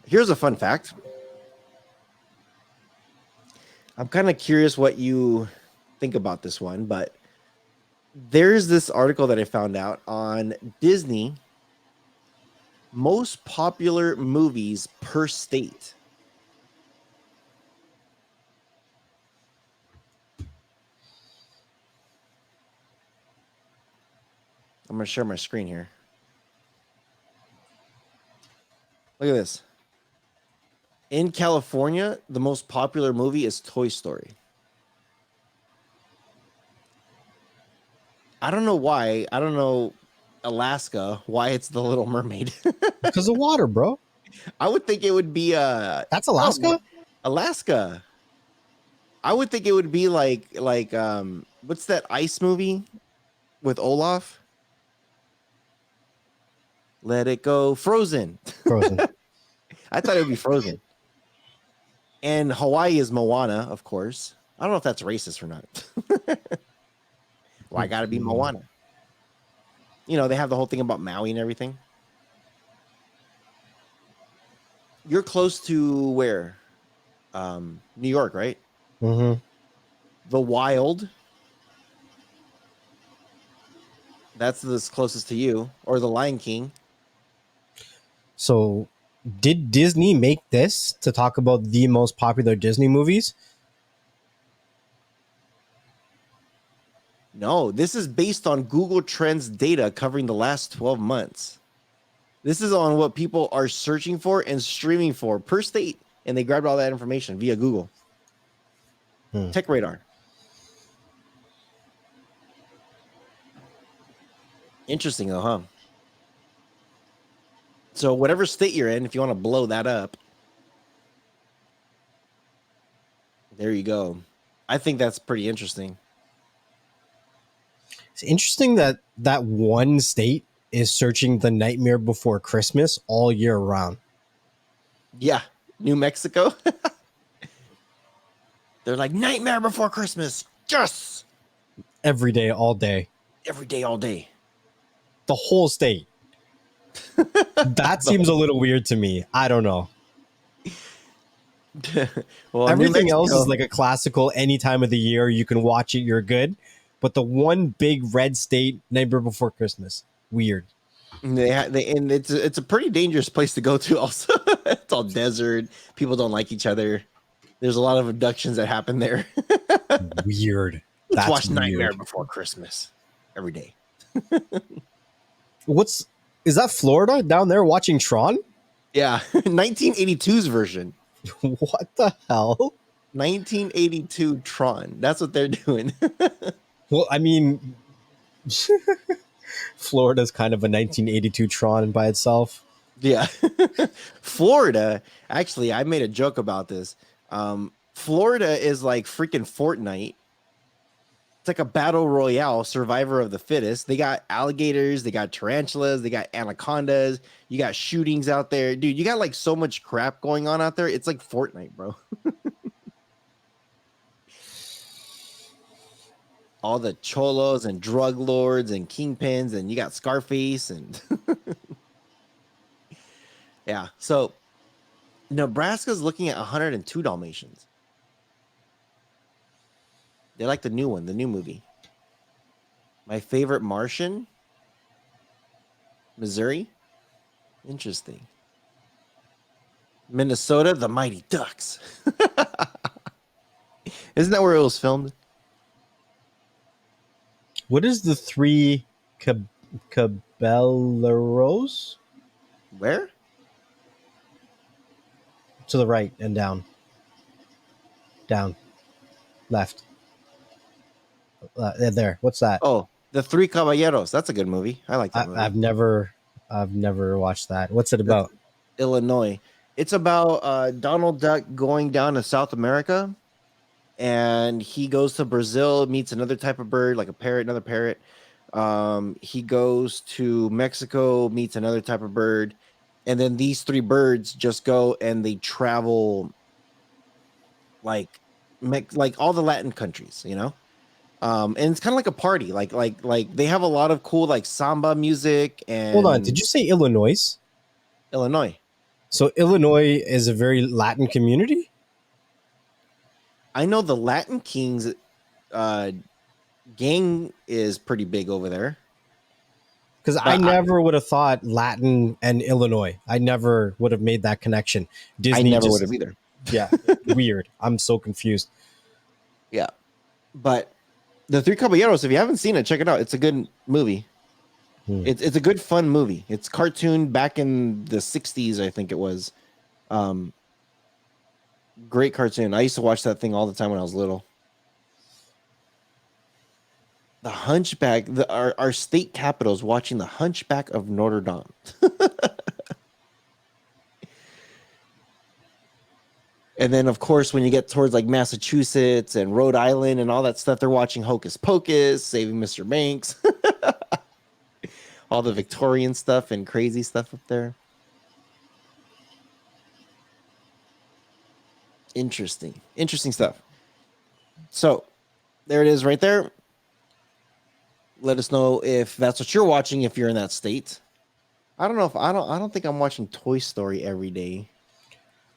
Here's a fun fact. I'm kind of curious what you think about this one, but there's this article that I found out on Disney most popular movies per state. I'm going to share my screen here. Look at this. In California, the most popular movie is Toy Story. I don't know why. I don't know Alaska, why it's The Little Mermaid. Because of water, bro. I would think it would be That's Alaska? Alaska. I would think it would be like what's that ice movie with Olaf? Let It Go. Frozen. Frozen. I thought it would be Frozen. And Hawaii is Moana, of course. I don't know if that's racist or not. Why gotta be Moana? You know, they have the whole thing about Maui and everything. You're close to where? New York, right? Mm-hmm. The Wild. That's the closest to you. Or The Lion King. So, did Disney make this to talk about the most popular Disney movies? No, this is based on Google Trends data covering the last 12 months. This is on what people are searching for and streaming for per state. And they grabbed all that information via Google. Tech Radar. Interesting though, huh? So whatever state you're in, if you want to blow that up, there you go. I think that's pretty interesting. It's interesting that that one state is searching The Nightmare Before Christmas all year round. Yeah, New Mexico. They're like, Nightmare Before Christmas. Yes! Every day, all day. Every day, all day. The whole state. That seems a little weird to me. I don't know. Well, everything else is like a classical any time of the year. You can watch it, you're good. But the one big red state, Nightmare Before Christmas, weird. And it's a pretty dangerous place to go to. Also, it's all desert. People don't like each other. There's a lot of abductions that happen there. Weird. Let's watch Nightmare Before Christmas every day. Is that Florida down there watching Tron? Yeah, 1982's version. What the hell? 1982 Tron. That's what they're doing. Well, I mean, Florida's kind of a 1982 Tron by itself. Yeah. Florida, actually, I made a joke about this. Florida is like freaking Fortnite. It's like a battle royale, survivor of the fittest. They got alligators, they got tarantulas, they got anacondas, you got shootings out there. Dude, you got like so much crap going on out there. It's like Fortnite, bro. All the cholos and drug lords and kingpins, and you got Scarface and yeah. So Nebraska's looking at 102 Dalmatians. They like the new one, the new movie. My favorite Martian, Missouri. Interesting. Minnesota, the Mighty Ducks. Isn't that where it was filmed? What is the three Caballeros? Where? To the right and down. Down. Left. There. What's that? Oh, The Three Caballeros. That's a good movie. I like that movie. I've never watched that. What's it about? Illinois. It's about Donald Duck going down to South America, and he goes to Brazil, meets another type of bird, like a parrot, another parrot. He goes to Mexico, meets another type of bird, and then these three birds just go and they travel like all the Latin countries, you know. And it's kind of like a party, like they have a lot of cool like samba music. And hold on, did you say Illinois? Illinois. So Illinois is a very Latin community? I know the Latin Kings gang is pretty big over there. Because I never would have thought Latin and Illinois. I never would have made that connection. Disney I never would have either. Yeah, weird. I'm so confused. Yeah, but The Three Caballeros, if you haven't seen it, check it out. It's a good movie. It's a good fun movie. It's cartoon back in the 60s, I think it was. Great cartoon. I used to watch that thing all the time when I was little. The Hunchback, our state capital is watching The Hunchback of Notre Dame. And then, of course, when you get towards like Massachusetts and Rhode Island and all that stuff, they're watching Hocus Pocus, Saving Mr. Banks, all the Victorian stuff and crazy stuff up there. Interesting stuff. So there it is right there. Let us know if that's what you're watching, if you're in that state. I don't know if I don't think I'm watching Toy Story every day.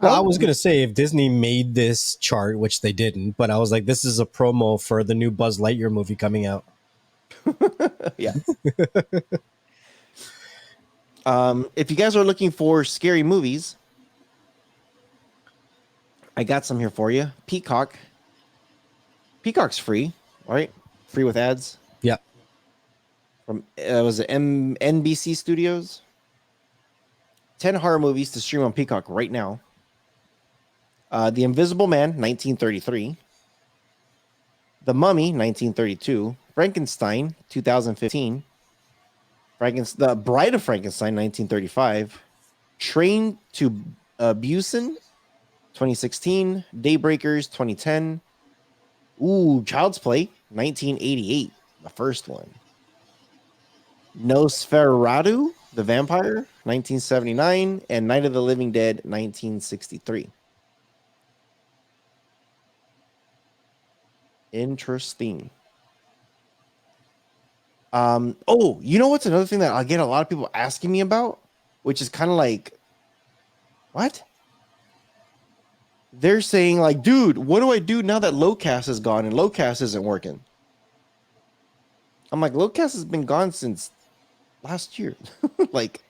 Well, I was going to say if Disney made this chart, which they didn't, but I was like, this is a promo for the new Buzz Lightyear movie coming out. Yeah. If you guys are looking for scary movies, I got some here for you. Peacock's free, right? Free with ads. Yeah. From was it NBC Studios? 10 horror movies to stream on Peacock right now. The Invisible Man, 1933. The Mummy, 1932. Frankenstein, 2015. The Bride of Frankenstein, 1935. Train to Busan, 2016. Daybreakers, 2010. Ooh, Child's Play, 1988. The first one. Nosferatu, the Vampire, 1979. And Night of the Living Dead, 1963. Interesting. Oh, you know what's another thing that I get a lot of people asking me about, which is kind of like, what? They're saying like, dude, what do I do now that Lowcast is gone and Lowcast isn't working? I'm like, Lowcast has been gone since last year. Like,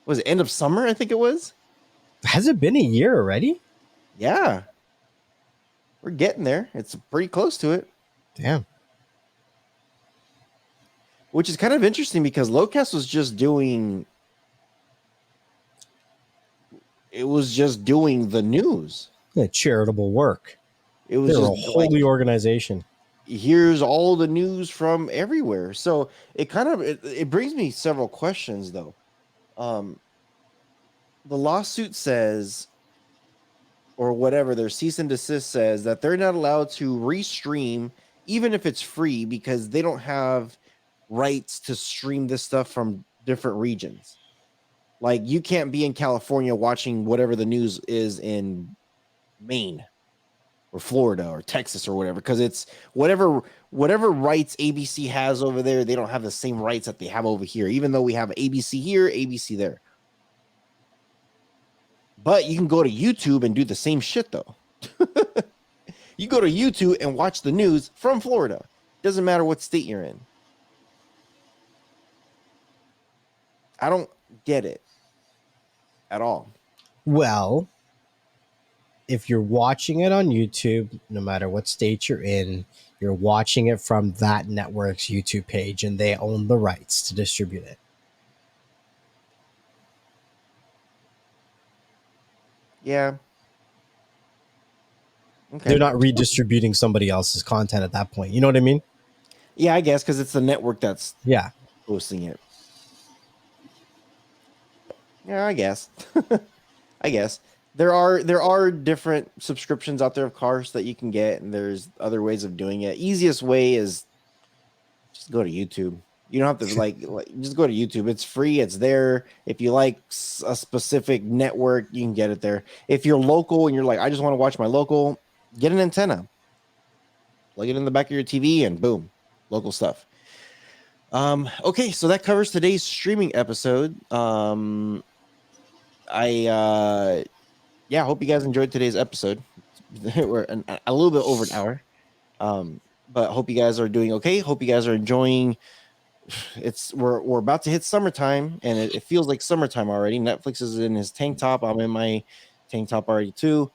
was it end of summer? I think it was. Has it been a year already? Yeah. We're getting there. It's pretty close to it. Damn. which is kind of interesting because Locast was just doing. It was just doing the news. Yeah, charitable work. It was They're a just like, holy organization. here's all the news from everywhere. So it kind of it brings me several questions though. The lawsuit says, or whatever, their cease and desist says that they're not allowed to restream even if it's free because they don't have rights to stream this stuff from different regions. Like you can't be in California watching whatever the news is in Maine or Florida or Texas or whatever, because it's whatever rights ABC has over there, they don't have the same rights that they have over here, even though we have ABC here, ABC there. But you can go to YouTube and do the same shit though. You go to YouTube and watch the news from Florida. Doesn't matter what state you're in. I don't get it at all. Well, if you're watching it on YouTube, no matter what state you're in, you're watching it from that network's YouTube page, and they own the rights to distribute it. Yeah. Okay. They're not redistributing somebody else's content at that point. You know what I mean? Yeah, I guess because it's the network that's posting it. Yeah, I guess. I guess there are different subscriptions out there of cars that you can get, and there's other ways of doing it. Easiest way is just go to YouTube. You don't have to like just go to YouTube. It's free. It's there. If you like a specific network, you can get it there. If you're local and you're like, I just want to watch my local, get an antenna, plug it in the back of your TV, and boom, local stuff. Okay, so that covers today's streaming episode. I hope you guys enjoyed today's episode. We're a little bit over an hour. But hope you guys are doing okay. Hope you guys are enjoying. We're about to hit summertime, and it feels like summertime already. Netflix is in his tank top. I'm in my tank top already too.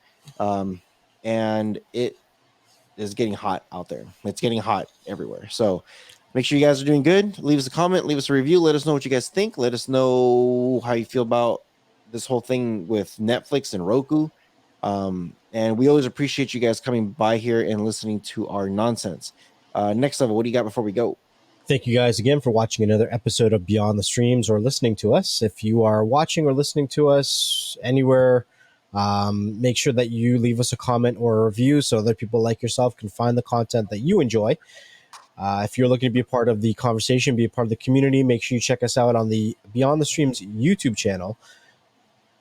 And it is getting hot out there. It's getting hot everywhere. So make sure you guys are doing good. Leave us a comment, leave us a review. Let us know what you guys think. Let us know how you feel about this whole thing with Netflix and Roku. And we always appreciate you guys coming by here and listening to our nonsense. Next level, what do you got before we go? Thank you guys again for watching another episode of Beyond the Streams or listening to us. If you are watching or listening to us anywhere, make sure that you leave us a comment or a review so other people like yourself can find the content that you enjoy. If you're looking to be a part of the conversation, be a part of the community, make sure you check us out on the Beyond the Streams YouTube channel.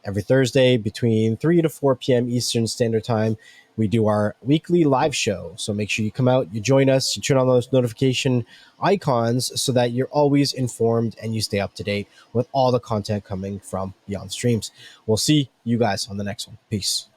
Every Thursday between 3 to 4 p.m. Eastern Standard Time, we do our weekly live show. So make sure you come out, you join us, you turn on those notification icons so that you're always informed and you stay up to date with all the content coming from Beyond Streams. We'll see you guys on the next one. Peace.